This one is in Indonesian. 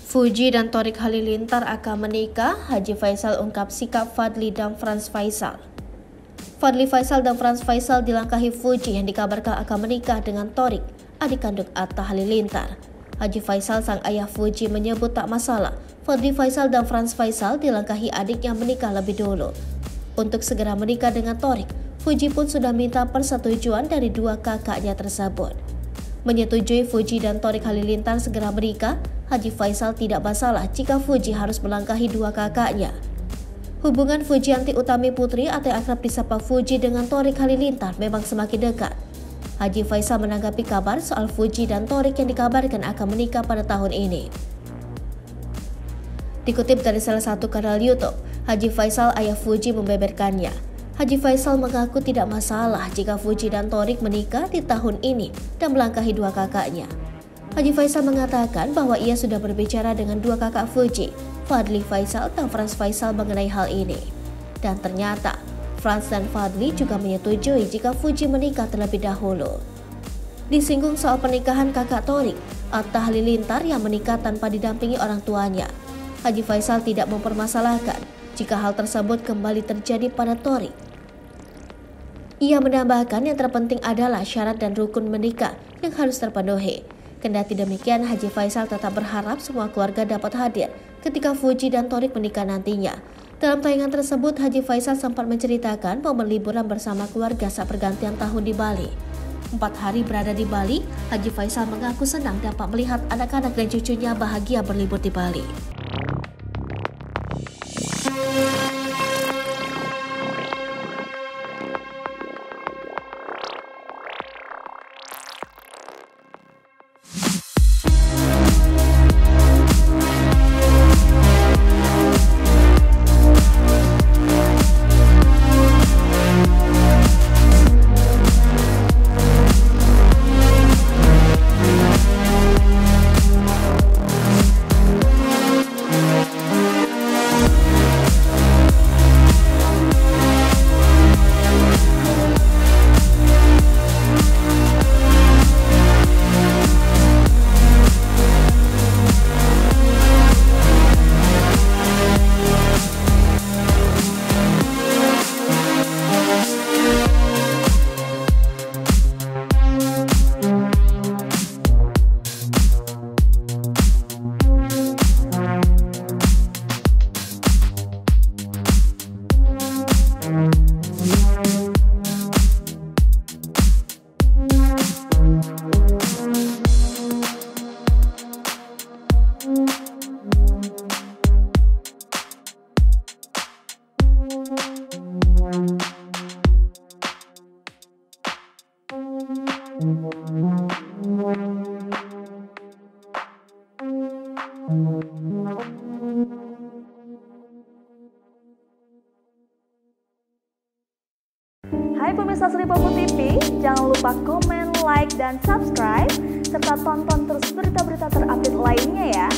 Fuji dan Thorik Halilintar akan menikah, Haji Faisal ungkap sikap Fadly dan Franz Faisal. Fadly Faisal dan Franz Faisal dilangkahi Fuji yang dikabarkan akan menikah dengan Thorik, adik kandung Atta Halilintar. Haji Faisal, sang ayah Fuji, menyebut tak masalah Fadly Faisal dan Franz Faisal dilangkahi adiknya menikah lebih dulu. Untuk segera menikah dengan Thorik, Fuji pun sudah minta persetujuan dari dua kakaknya tersebut. Menyetujui Fuji dan Thorik Halilintar segera menikah, Haji Faisal tidak masalah jika Fuji harus melangkahi dua kakaknya. Hubungan Fujianti Utami Putri atau akrab disapa Fuji dengan Thorik Halilintar memang semakin dekat. Haji Faisal menanggapi kabar soal Fuji dan Thorik yang dikabarkan akan menikah pada tahun ini. Dikutip dari salah satu kanal YouTube, Haji Faisal, ayah Fuji, membeberkannya. Haji Faisal mengaku tidak masalah jika Fuji dan Thorik menikah di tahun ini dan melangkahi dua kakaknya. Haji Faisal mengatakan bahwa ia sudah berbicara dengan dua kakak Fuji, Fadly Faisal dan Franz Faisal, mengenai hal ini. Dan ternyata, Franz dan Fadly juga menyetujui jika Fuji menikah terlebih dahulu. Disinggung soal pernikahan kakak Thorik, Atta Halilintar, yang menikah tanpa didampingi orang tuanya. Haji Faisal tidak mempermasalahkan jika hal tersebut kembali terjadi pada Thorik. Ia menambahkan yang terpenting adalah syarat dan rukun menikah yang harus terpenuhi. Kendati demikian, Haji Faisal tetap berharap semua keluarga dapat hadir ketika Fuji dan Thorik menikah nantinya. Dalam tayangan tersebut, Haji Faisal sempat menceritakan momen liburan bersama keluarga saat pergantian tahun di Bali. 4 hari berada di Bali, Haji Faisal mengaku senang dapat melihat anak-anak dan cucunya bahagia berlibur di Bali. Hai pemirsa Sri Popo TV, jangan lupa komen, like, dan subscribe, serta tonton terus berita-berita terupdate lainnya ya.